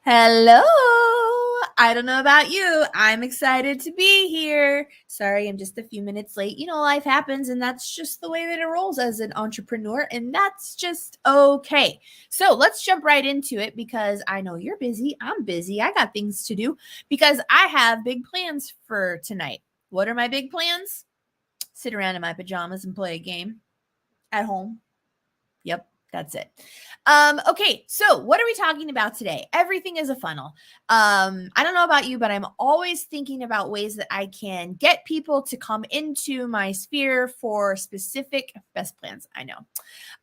Hello. I don't know about you. I'm excited to be here. Sorry, I'm just a few minutes late. Life happens, and that's just the way that it rolls as an entrepreneur, and that's just okay. So let's jump right into it because I know you're busy. I'm busy. I got things to do because I have big plans for tonight. What are my big plans? Sit around in my pajamas and play a game at home. Yep, that's it. Okay, so what are we talking about today? Everything is a funnel. I don't know about you, but I'm always thinking about ways that I can get people to come into my sphere for specific best plans. I know.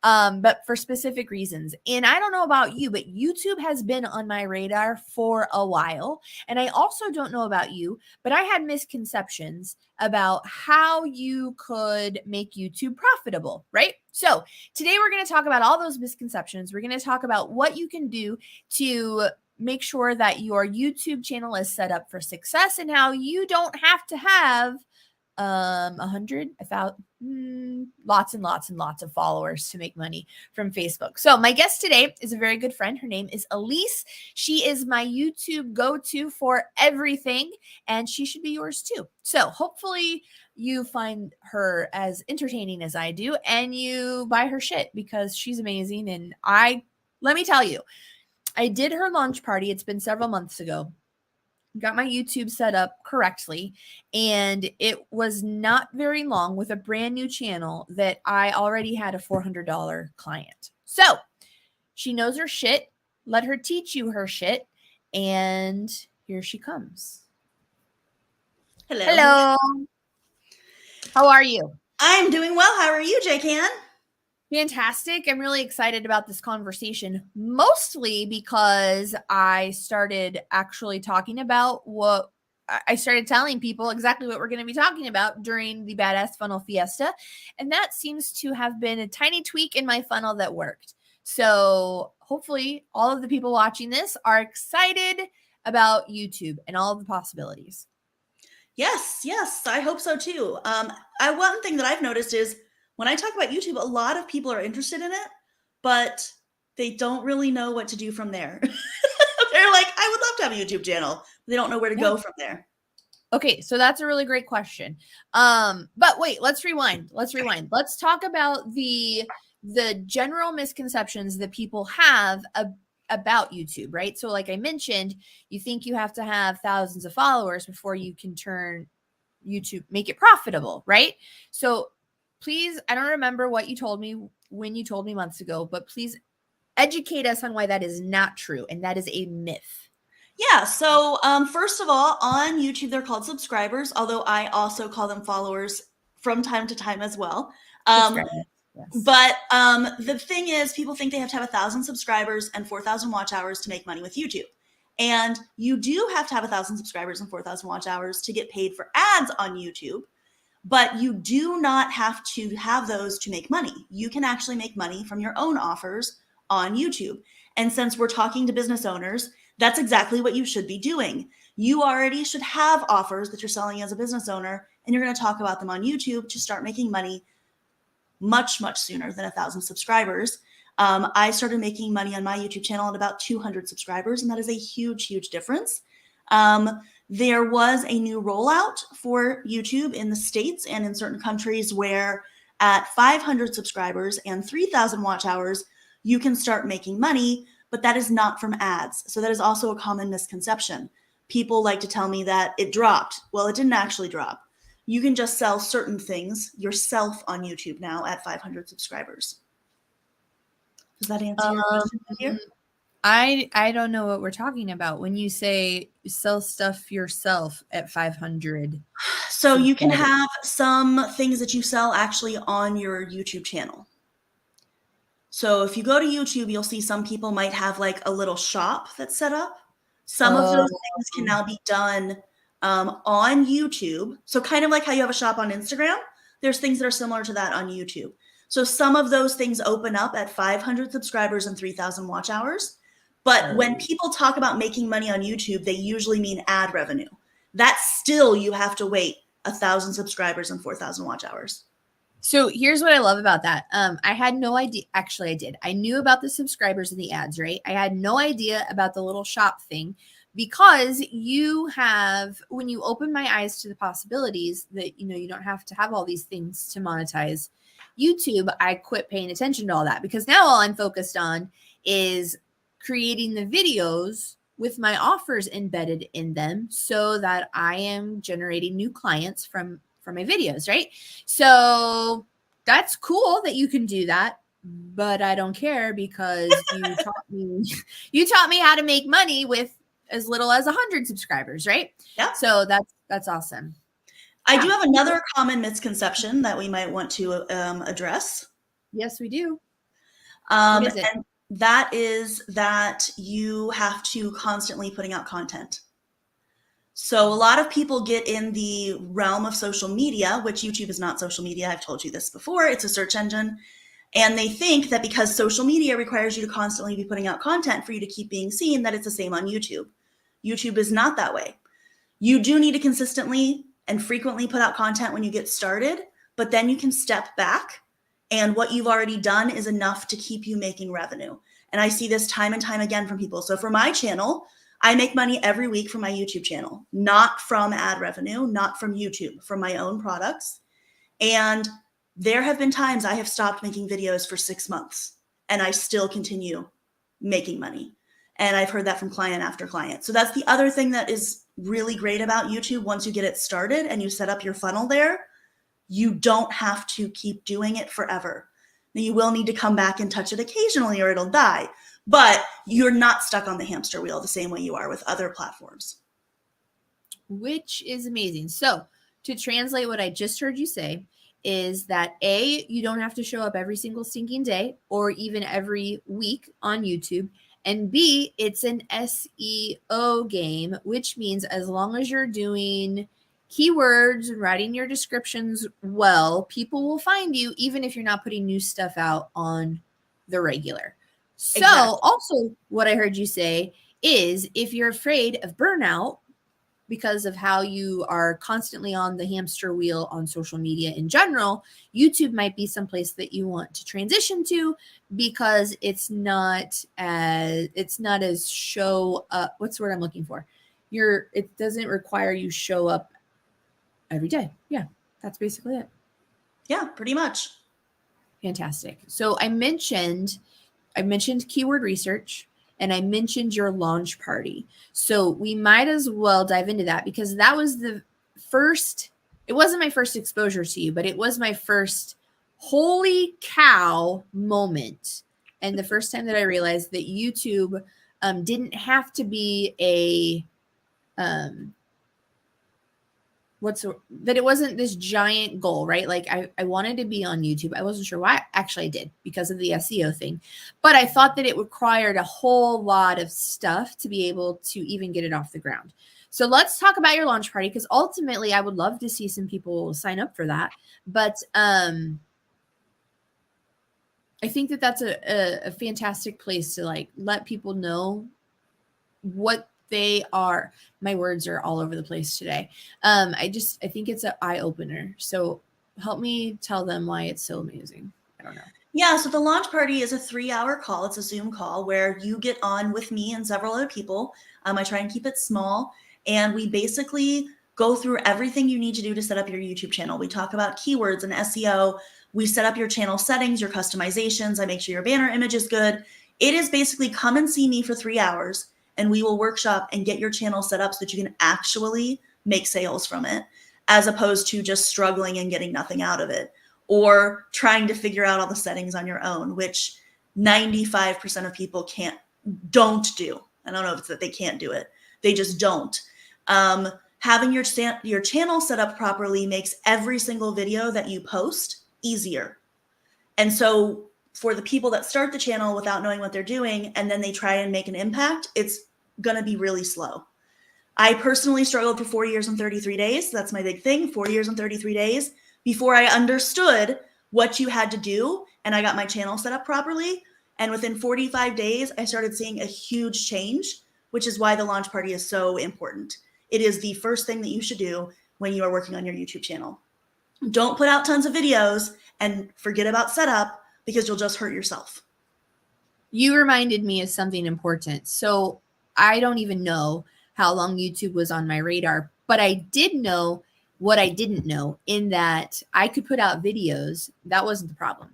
But for specific reasons. And I don't know about you, but YouTube has been on my radar for a while. And I also don't know about you, but I had misconceptions about how you could make YouTube profitable, right? So today we're going to talk about all those misconceptions. We're going to talk about what you can do to make sure that your YouTube channel is set up for success and how you don't have to have 100, 1,000, lots and lots and lots of followers to make money from Facebook. So my guest today is a very good friend. Her name is Elise. She is my YouTube go-to for everything, and she should be yours too. So hopefully you find her as entertaining as I do, and you buy her shit because she's amazing. And let me tell you, I did her launch party. It's been several months ago. Got my YouTube set up correctly, and it was not very long with a brand new channel that I already had a $400 client. So she knows her shit. Let her teach you her shit. And here she comes. Hello. Hello. How are you? I'm doing well. How are you, J-Can? Fantastic. I'm really excited about this conversation, mostly because I started actually talking about I started telling people exactly what we're going to be talking about during the Badass Funnel Fiesta. And that seems to have been a tiny tweak in my funnel that worked. So hopefully all of the people watching this are excited about YouTube and all of the possibilities. Yes, I hope so too. One thing that I've noticed is when I talk about YouTube, a lot of people are interested in it, but they don't really know what to do from there. They're like, I would love to have a YouTube channel. They don't know where to go from there. Okay, so that's a really great question. But wait, let's rewind. Let's talk about the general misconceptions that people have about YouTube, right? So like I mentioned, you think you have to have thousands of followers before you can turn YouTube, make it profitable, right? So please, I don't remember what you told me when you told me months ago, but please educate us on why that is not true and that is a myth. Yeah, so first of all, on YouTube, they're called subscribers, although I also call them followers from time to time as well. Yes. But the thing is, people think they have to have 1,000 subscribers and 4,000 watch hours to make money with YouTube. And you do have to have 1,000 subscribers and 4,000 watch hours to get paid for ads on YouTube. But you do not have to have those to make money. You can actually make money from your own offers on YouTube. And since we're talking to business owners, that's exactly what you should be doing. You already should have offers that you're selling as a business owner, and you're going to talk about them on YouTube to start making money much, much sooner than 1,000 subscribers. I started making money on my YouTube channel at about 200 subscribers, and that is a huge, huge difference. There was a new rollout for YouTube in the States and in certain countries where at 500 subscribers and 3,000 watch hours, you can start making money, but that is not from ads. So that is also a common misconception. People like to tell me that it dropped. Well, it didn't actually drop. You can just sell certain things yourself on YouTube now at 500 subscribers. Does that answer your question here? I don't know what we're talking about when you say sell stuff yourself at 500. So you can have some things that you sell actually on your YouTube channel. So if you go to YouTube, you'll see some people might have like a little shop that's set up. Some of those things can now be done on YouTube. So kind of like how you have a shop on Instagram, there's things that are similar to that on YouTube. So some of those things open up at 500 subscribers and 3,000 watch hours. But when people talk about making money on YouTube, they usually mean ad revenue. That's still, you have to wait 1,000 subscribers and 4,000 watch hours. So here's what I love about that. I had no idea. Actually, I did. I knew about the subscribers and the ads, right? I had no idea about the little shop thing because you have, when you open my eyes to the possibilities that, you don't have to have all these things to monetize YouTube, I quit paying attention to all that because now all I'm focused on is creating the videos with my offers embedded in them so that I am generating new clients from my videos, right? So that's cool that you can do that, but I don't care because you taught me how to make money with as little as 100 subscribers, right? Yeah. So that's awesome. I do have another common misconception that we might want to address. Yes, we do. What is it? And that is that you have to constantly putting out content. So a lot of people get in the realm of social media, which YouTube is not social media. I've told you this before. It's a search engine. And they think that because social media requires you to constantly be putting out content for you to keep being seen, that it's the same on YouTube. YouTube is not that way. You do need to consistently and frequently put out content when you get started, but then you can step back and what you've already done is enough to keep you making revenue. And I see this time and time again from people. So for my channel, I make money every week from my YouTube channel, not from ad revenue, not from YouTube, from my own products. And there have been times I have stopped making videos for 6 months and I still continue making money. And I've heard that from client after client. So that's the other thing that is really great about YouTube. Once you get it started and you set up your funnel there, you don't have to keep doing it forever. Now, you will need to come back and touch it occasionally or it'll die, but you're not stuck on the hamster wheel the same way you are with other platforms. Which is amazing. So to translate what I just heard you say is that A, you don't have to show up every single stinking day or even every week on YouTube. And B, it's an SEO game, which means as long as you're doing keywords and writing your descriptions well, people will find you even if you're not putting new stuff out on the regular. So Exactly. also what I heard you say is if you're afraid of burnout because of how you are constantly on the hamster wheel on social media in general, YouTube might be someplace that you want to transition to because it's not as show up. What's the word I'm looking for? It doesn't require you show up every day. Yeah, that's basically it. Yeah, pretty much. Fantastic. So I mentioned keyword research and I mentioned your launch party. So we might as well dive into that because that was it wasn't my first exposure to you, but it was my first holy cow moment. And the first time that I realized that YouTube didn't have to be that it wasn't this giant goal, right? Like I wanted to be on YouTube. I wasn't sure why. Actually, I did because of the SEO thing, but I thought that it required a whole lot of stuff to be able to even get it off the ground. So let's talk about your launch party because ultimately I would love to see some people sign up for that. But I think that that's a fantastic place to like let people know what they are. My words are all over the place today. I think it's an eye opener. So help me tell them why it's so amazing. I don't know. Yeah, so the launch party is a 3-hour call. It's a Zoom call where you get on with me and several other people. I try and keep it small. And we basically go through everything you need to do to set up your YouTube channel. We talk about keywords and SEO. We set up your channel settings, your customizations. I make sure your banner image is good. It is basically come and see me for 3 hours and we will workshop and get your channel set up so that you can actually make sales from it, as opposed to just struggling and getting nothing out of it, or trying to figure out all the settings on your own, which 95% of people don't do. I don't know if it's that they can't do it. They just don't. Having your channel set up properly makes every single video that you post easier. And so for the people that start the channel without knowing what they're doing and then they try and make an impact, it's going to be really slow. I personally struggled for 4 years and 33 days. That's my big thing, 4 years and 33 days before I understood what you had to do and I got my channel set up properly. And within 45 days, I started seeing a huge change, which is why the launch party is so important. It is the first thing that you should do when you are working on your YouTube channel. Don't put out tons of videos and forget about setup, because you'll just hurt yourself. You reminded me of something important. So I don't even know how long YouTube was on my radar, but I did know what I didn't know, in that I could put out videos. That wasn't the problem.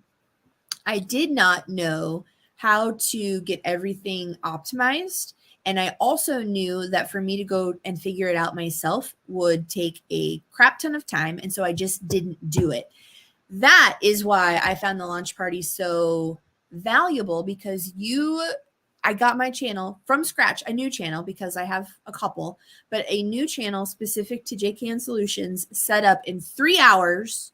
I did not know how to get everything optimized. And I also knew that for me to go and figure it out myself would take a crap ton of time. And so I just didn't do it. That is why I found the launch party so valuable, because I got my channel from scratch, a new channel, because I have a couple, but a new channel specific to JKN Solutions, set up in 3 hours,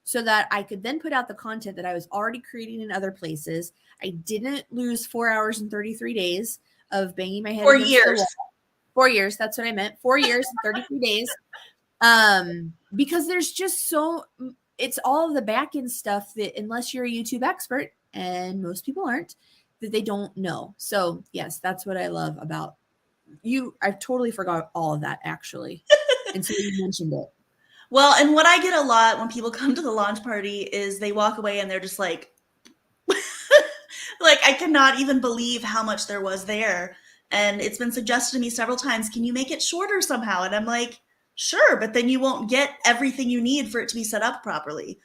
so that I could then put out the content that I was already creating in other places. I didn't lose 4 hours and 33 days of banging my head 4 against years. the wall. 4 years, that's what I meant. 4 years and 33 days. Because there's just it's all of the back end stuff that, unless you're a YouTube expert, and most people aren't, that they don't know. So yes, that's what I love about you. I totally forgot all of that, actually. Until you mentioned it. Well, and what I get a lot when people come to the launch party is they walk away and they're just like, like, I cannot even believe how much there was there. And it's been suggested to me several times, can you make it shorter somehow? And I'm like, sure, but then you won't get everything you need for it to be set up properly.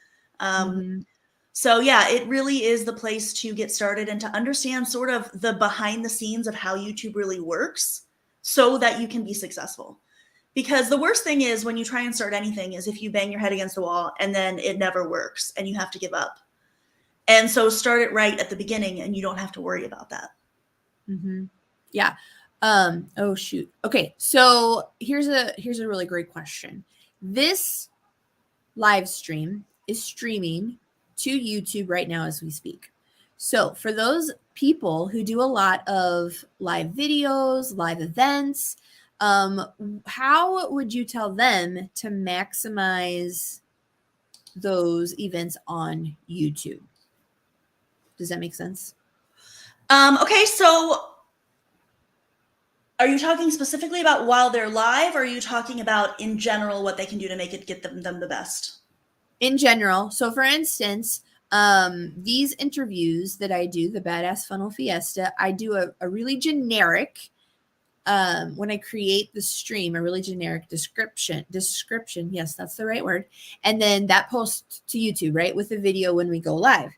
So yeah, it really is the place to get started and to understand sort of the behind the scenes of how YouTube really works, so that you can be successful. Because the worst thing is when you try and start anything is if you bang your head against the wall and then it never works and you have to give up. And so start it right at the beginning and you don't have to worry about that. Yeah. Oh shoot. Okay. So here's a really great question. This live stream is streaming to YouTube right now as we speak. So for those people who do a lot of live videos, live events, how would you tell them to maximize those events on YouTube? Does that make sense? Okay, so are you talking specifically about while they're live, or are you talking about in general what they can do to make it get them the best? In general. So for instance, these interviews that I do, the Badass Funnel Fiesta, I do a really generic, when I create the stream, a really generic description. Yes, that's the right word. And then that posts to YouTube, right? With the video when we go live.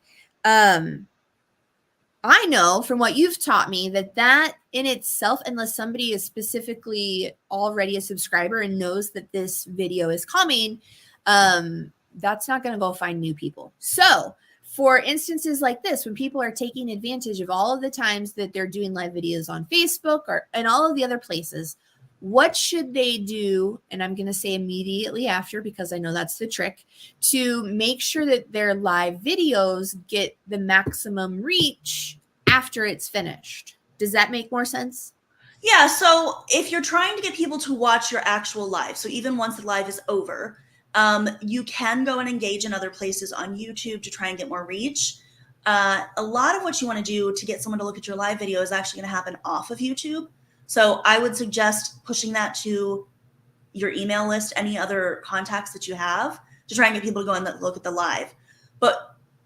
I know from what you've taught me that in itself, unless somebody is specifically already a subscriber and knows that this video is coming, that's not going to go find new people. So for instances like this, when people are taking advantage of all of the times that they're doing live videos on Facebook and all of the other places, what should they do? And I'm going to say immediately after, because I know that's the trick, to make sure that their live videos get the maximum reach after it's finished. Does that make more sense? Yeah, so if you're trying to get people to watch your actual live, so even once the live is over, you can go and engage in other places on YouTube to try and get more reach. A lot of what you want to do to get someone to look at your live video is actually going to happen off of YouTube. So I would suggest pushing that to your email list, any other contacts that you have, to try and get people to go and look at the live.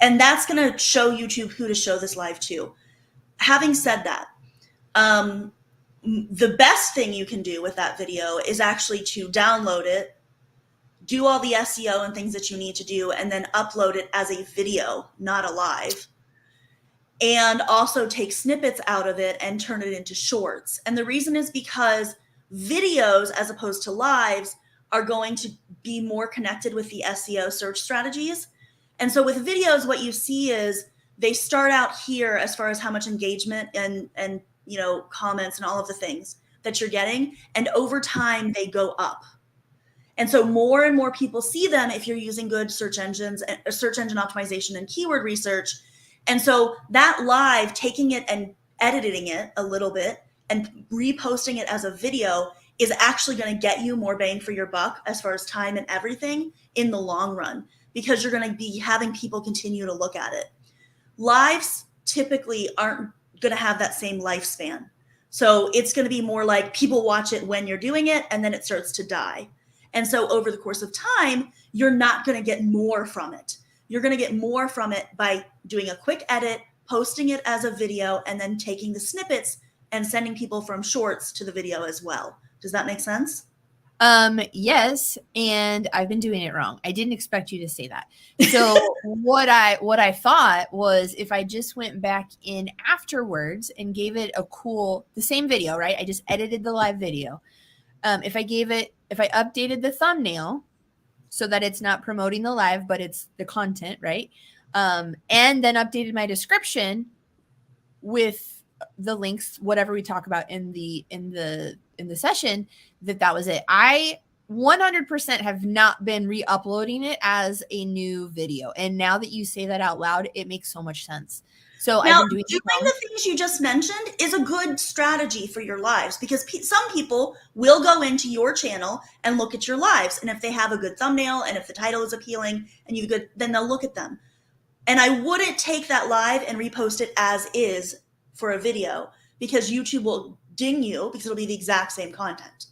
And that's going to show YouTube who to show this live to. Having said that, the best thing you can do with that video is actually to download it, do all the SEO and things that you need to do, and then upload it as a video, not a live. And also take snippets out of it and turn it into shorts. And the reason is because videos, as opposed to lives, are going to be more connected with the SEO search strategies. And so with videos, what you see is they start out here as far as how much engagement and comments and all of the things that you're getting. And over time, they go up. And so more and more people see them if you're using good search engine optimization and keyword research. And so that live, taking it and editing it a little bit and reposting it as a video is actually going to get you more bang for your buck as far as time and everything in the long run, because you're going to be having people continue to look at it. Lives typically aren't going to have that same lifespan. So it's going to be more like people watch it when you're doing it and then it starts to die. And so over the course of time, you're not going to get more from it. You're going to get more from it by doing a quick edit, posting it as a video, and then taking the snippets and sending people from shorts to the video as well. Does that make sense? Yes, and I've been doing it wrong. I didn't expect you to say that. So what I thought was if I just went back in afterwards and gave it the same video, right? I just edited the live video. If I updated the thumbnail so that it's not promoting the live, but it's the content, right? And then updated my description with the links, whatever we talk about in the session, that was it. I 100% have not been re-uploading it as a new video. And now that you say that out loud, it makes so much sense. So now, I've been doing the things you just mentioned is a good strategy for your lives, because some people will go into your channel and look at your lives. And if they have a good thumbnail and if the title is appealing and then they'll look at them. And I wouldn't take that live and repost it as is for a video, because YouTube will ding you because it'll be the exact same content.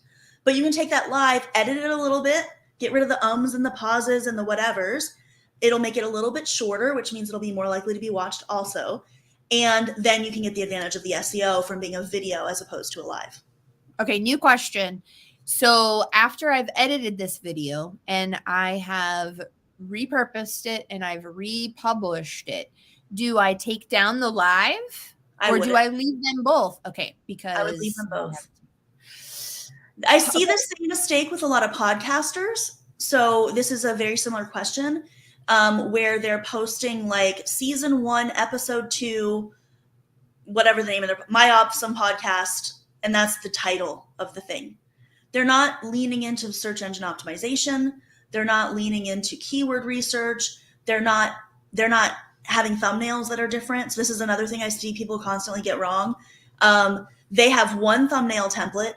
But you can take that live, edit it a little bit, get rid of the ums and the pauses and the whatevers. It'll make it a little bit shorter, which means it'll be more likely to be watched also. And then you can get the advantage of the SEO from being a video as opposed to a live. Okay, new question. So after I've edited this video and I have repurposed it and I've republished it, do I take down the live or do I leave them both? Okay, because I would leave them both. I see the same mistake with a lot of podcasters. So this is a very similar question. Where they're posting like season 1, episode 2, whatever the name of my awesome podcast, and that's the title of the thing. They're not leaning into search engine optimization. They're not leaning into keyword research. They're not having thumbnails that are different. So this is another thing I see people constantly get wrong. They have one thumbnail template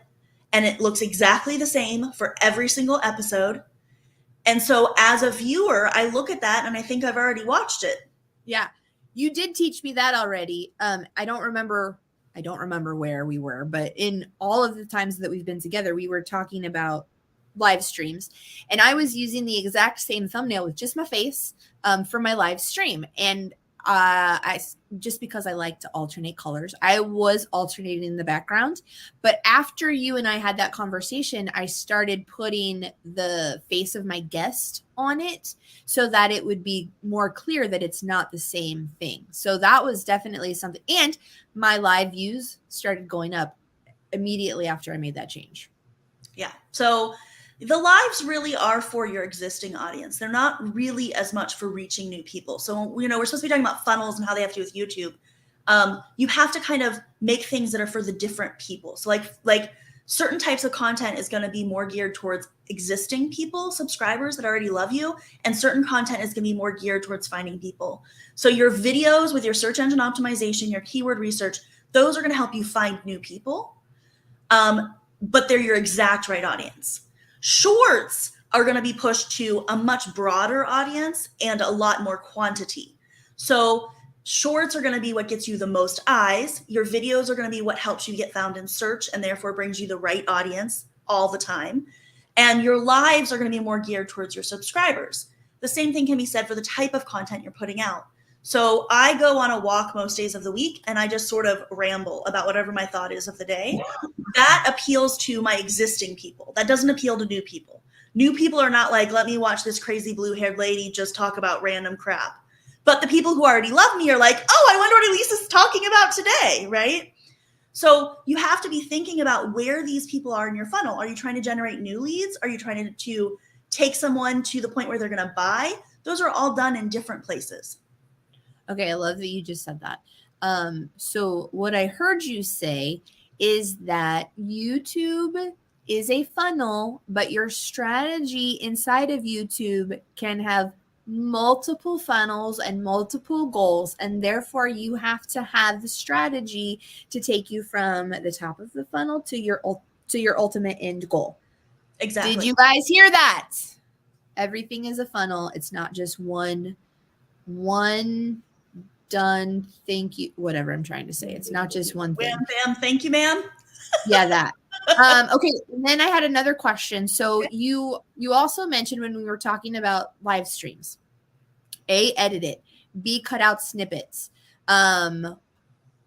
and it looks exactly the same for every single episode. And so as a viewer, I look at that and I think I've already watched it. Yeah. You did teach me that already. I don't remember where we were, but in all of the times that we've been together, we were talking about live streams and I was using the exact same thumbnail with just my face for my live stream. And I just because I like to alternate colors, I was alternating in the background. But after you and I had that conversation, I started putting the face of my guest on it so that it would be more clear that it's not the same thing. So that was definitely something. And my live views started going up immediately after I made that change. Yeah. So the lives really are for your existing audience. They're not really as much for reaching new people. So, we're supposed to be talking about funnels and how they have to do with YouTube. You have to kind of make things that are for the different people. So like certain types of content is going to be more geared towards existing people, subscribers that already love you. And certain content is going to be more geared towards finding people. So your videos with your search engine optimization, your keyword research, those are going to help you find new people. But they're your exact right audience. Shorts are going to be pushed to a much broader audience and a lot more quantity. So shorts are going to be what gets you the most eyes. Your videos are going to be what helps you get found in search and therefore brings you the right audience all the time. And your lives are going to be more geared towards your subscribers. The same thing can be said for the type of content you're putting out. So I go on a walk most days of the week and I just sort of ramble about whatever my thought is of the day. That appeals to my existing people. That doesn't appeal to new people. New people are not like, let me watch this crazy blue-haired lady just talk about random crap. But the people who already love me are like, oh, I wonder what Elise is talking about today, right? So you have to be thinking about where these people are in your funnel. Are you trying to generate new leads? Are you trying to take someone to the point where they're going to buy? Those are all done in different places. Okay, I love that you just said that. So what I heard you say is that YouTube is a funnel, but your strategy inside of YouTube can have multiple funnels and multiple goals, and therefore you have to have the strategy to take you from the top of the funnel to your ultimate end goal. Exactly. Did you guys hear that? Everything is a funnel. It's not just one done, thank you, whatever I'm trying to say. It's not just one thing. Wham, bam, thank you, ma'am. Yeah, that. Okay, and then I had another question. So you also mentioned when we were talking about live streams, A, edit it, B, cut out snippets.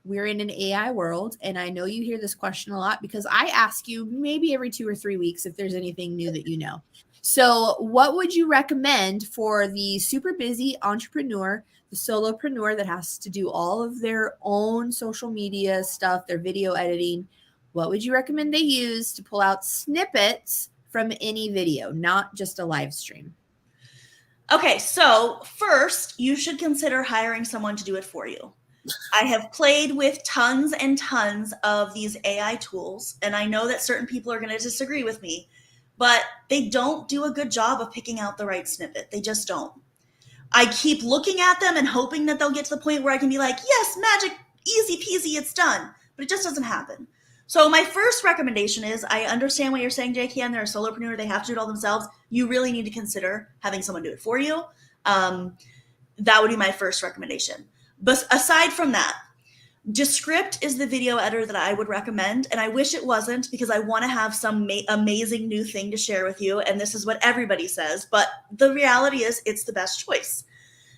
We're in an AI world, and I know you hear this question a lot because I ask you maybe every 2 or 3 weeks if there's anything new that you know. So what would you recommend for the super busy entrepreneur, the solopreneur that has to do all of their own social media stuff, their video editing? What would you recommend they use to pull out snippets from any video, not just a live stream? Okay, so first, you should consider hiring someone to do it for you. I have played with tons and tons of these AI tools, and I know that certain people are going to disagree with me, but they don't do a good job of picking out the right snippet. They just don't. I keep looking at them and hoping that they'll get to the point where I can be like, yes, magic, easy peasy, it's done. But it just doesn't happen. So my first recommendation is, I understand what you're saying, JKN. They're a solopreneur. They have to do it all themselves. You really need to consider having someone do it for you. That would be my first recommendation. But aside from that, Descript is the video editor that I would recommend, and I wish it wasn't because I want to have some amazing new thing to share with you, and this is what everybody says, but the reality is it's the best choice.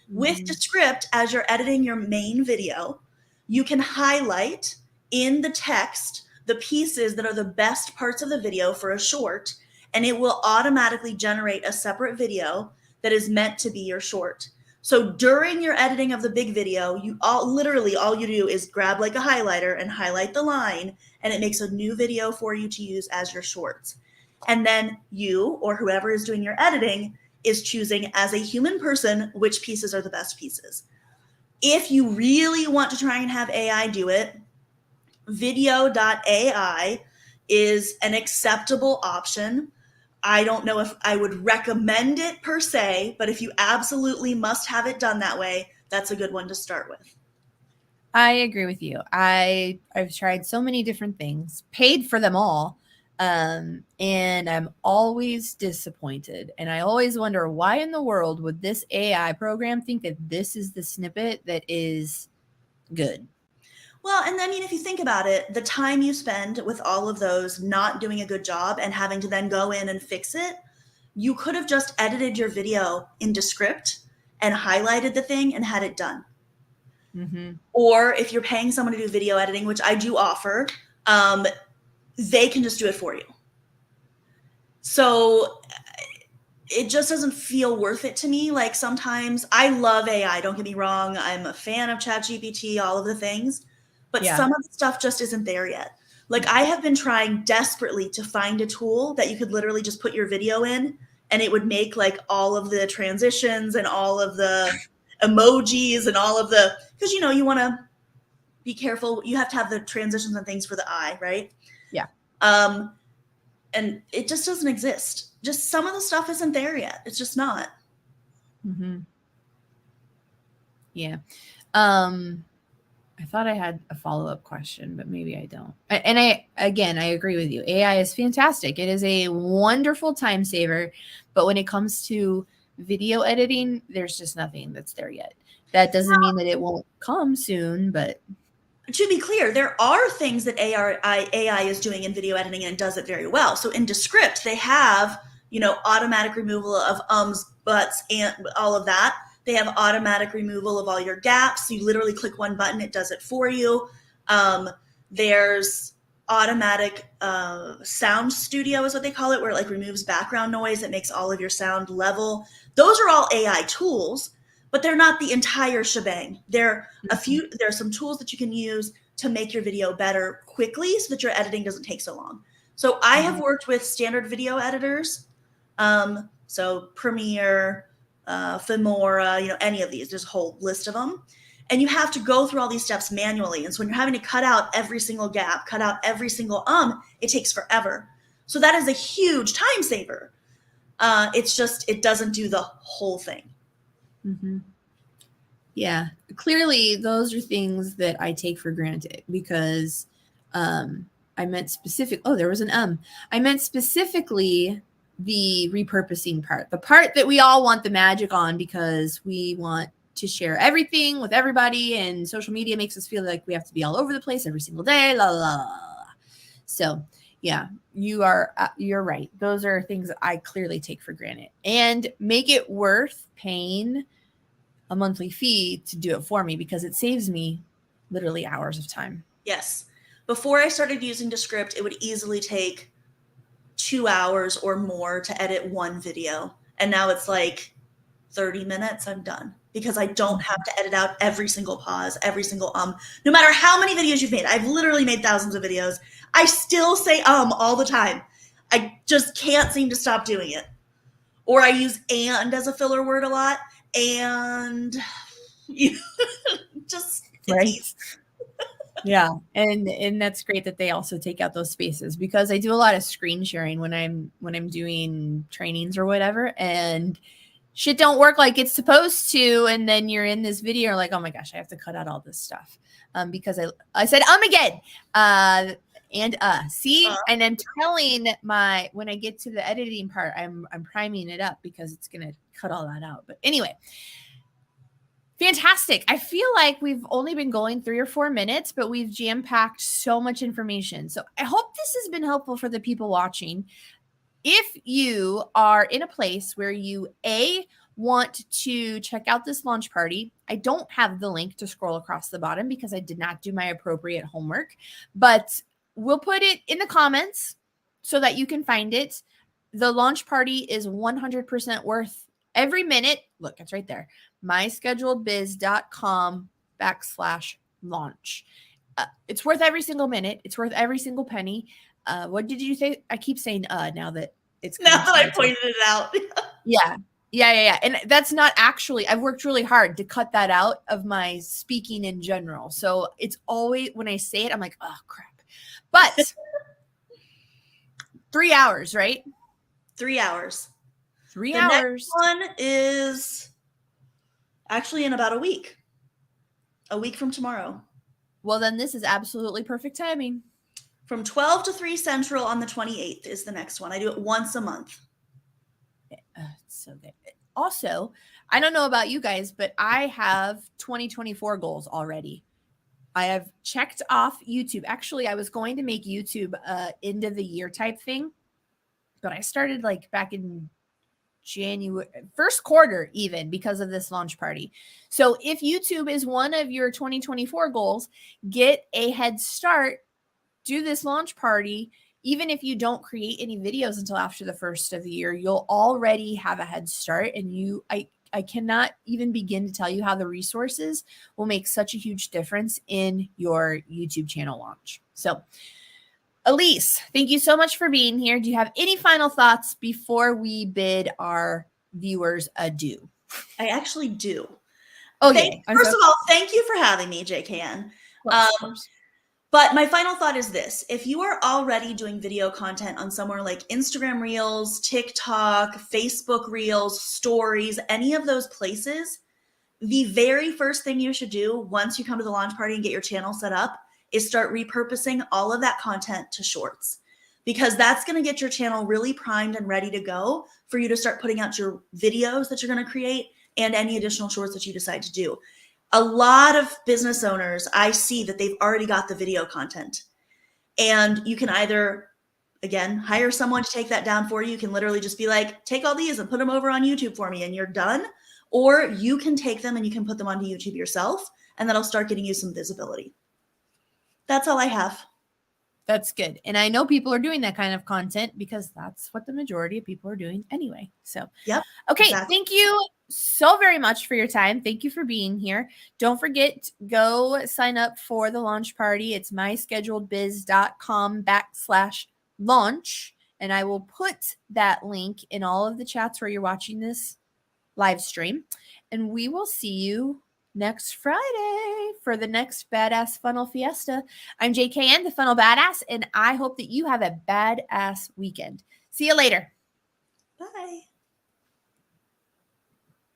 With Descript, as you're editing your main video, you can highlight in the text the pieces that are the best parts of the video for a short, and it will automatically generate a separate video that is meant to be your short. So during your editing of the big video, literally all you do is grab like a highlighter and highlight the line, and it makes a new video for you to use as your shorts. And then you or whoever is doing your editing is choosing as a human person which pieces are the best pieces. If you really want to try and have AI do it, video.ai is an acceptable option. I don't know if I would recommend it per se, but if you absolutely must have it done that way, that's a good one to start with. I agree with you. I've tried so many different things, paid for them all, and I'm always disappointed. And I always wonder, why in the world would this AI program think that this is the snippet that is good? Well, and I mean, if you think about it, the time you spend with all of those not doing a good job and having to then go in and fix it, you could have just edited your video in Descript and highlighted the thing and had it done. Or if you're paying someone to do video editing, which I do offer, they can just do it for you. So it just doesn't feel worth it to me. Like sometimes I love AI, don't get me wrong. I'm a fan of ChatGPT, all of the things. But some of the stuff just isn't there yet. Like I have been trying desperately to find a tool that you could literally just put your video in and it would make like all of the transitions and all of the emojis and all of the, because you want to be careful. You have to have the transitions and things for the eye, right? Yeah. And it just doesn't exist. Just some of the stuff isn't there yet. It's just not. Yeah. I thought I had a follow-up question, but maybe I don't. And I agree with you. AI is fantastic. It is a wonderful time saver, but when it comes to video editing, there's just nothing that's there yet. That doesn't mean that it won't come soon, but to be clear, there are things that AI is doing in video editing and it does it very well. So in Descript, they have, automatic removal of ums, buts, and all of that. They have automatic removal of all your gaps. You literally click one button, it does it for you. There's automatic sound studio is what they call it, where it like removes background noise. It makes all of your sound level. Those are all AI tools, but they're not the entire shebang. There are some tools that you can use to make your video better quickly so that your editing doesn't take so long. So I have worked with standard video editors. So Premiere, Filmora, any of these, there's a whole list of them. And you have to go through all these steps manually. And so when you're having to cut out every single gap, cut out every single it takes forever. So that is a huge time saver. It's just, it doesn't do the whole thing. Yeah, clearly those are things that I take for granted because I meant there was an I meant specifically the repurposing part, the part that we all want the magic on because we want to share everything with everybody, and social media makes us feel like we have to be all over the place every single day. La la la. So Yeah, you're right. Those are things that I clearly take for granted, and make it worth paying a monthly fee to do it for me, because it saves me literally hours of time. Yes. Before I started using Descript, it would easily take 2 hours or more to edit one video. And now it's like 30 minutes, I'm done. Because I don't have to edit out every single pause, every single no matter how many videos you've made. I've literally made thousands of videos. I still say all the time. I just can't seem to stop doing it. Or I use and as a filler word a lot. And just right. Yeah, and that's great that they also take out those spaces, because I do a lot of screen sharing when I'm doing trainings or whatever, and shit don't work like it's supposed to, and then you're in this video, you're like, oh my gosh, I have to cut out all this stuff, because I said again, see, and I'm telling when I get to the editing part, I'm priming it up, because it's gonna cut all that out. But anyway, fantastic. I feel like we've only been going 3 or 4 minutes, but we've jam-packed so much information. So I hope this has been helpful for the people watching. If you are in a place where you want to check out this launch party, I don't have the link to scroll across the bottom because I did not do my appropriate homework, but we'll put it in the comments so that you can find it. The launch party is 100% worth every minute. Look, it's right there. myscheduledbiz.com/launch. It's worth every single minute. It's worth every single penny. What did you say? I keep saying now that it's now that I pointed it out. Yeah. And that's not actually, I've worked really hard to cut that out of my speaking in general. So it's always, when I say it, I'm like, oh crap. But 3 hours, right? 3 hours. 3 the hours. Next one is actually in about a week. A week from tomorrow. Well, then this is absolutely perfect timing. From 12 to 3 Central on the 28th is the next one. I do it once a month. So good. Also, I don't know about you guys, but I have 2024 goals already. I have checked off YouTube. Actually, I was going to make YouTube end of the year type thing, but I started like back in January, first quarter even, because of this launch party. So if YouTube is one of your 2024 goals, get a head start, do this launch party. Even if you don't create any videos until after the first of the year, you'll already have a head start. And I cannot even begin to tell you how the resources will make such a huge difference in your YouTube channel launch. So Elise, thank you so much for being here. Do you have any final thoughts before we bid our viewers adieu? I actually do. Okay. First of all, thank you for having me, JKN. Of course. But my final thought is this. If you are already doing video content on somewhere like Instagram Reels, TikTok, Facebook Reels, Stories, any of those places, the very first thing you should do once you come to the launch party and get your channel set up is start repurposing all of that content to shorts, because that's going to get your channel really primed and ready to go for you to start putting out your videos that you're going to create and any additional shorts that you decide to do. A lot of business owners, I see that they've already got the video content, and you can either, again, hire someone to take that down for you. You can literally just be like, take all these and put them over on YouTube for me and you're done. Or you can take them and you can put them onto YouTube yourself, and that'll start getting you some visibility. That's all I have. That's good. And I know people are doing that kind of content because that's what the majority of people are doing anyway. So, yep. Okay. Exactly. Thank you so very much for your time. Thank you for being here. Don't forget, go sign up for the launch party. It's myscheduledbiz.com/launch. And I will put that link in all of the chats where you're watching this live stream. And we will see you next Friday for the next Badass Funnel Fiesta. I'm JKN, the Funnel Badass, and I hope that you have a badass weekend. See you later. Bye.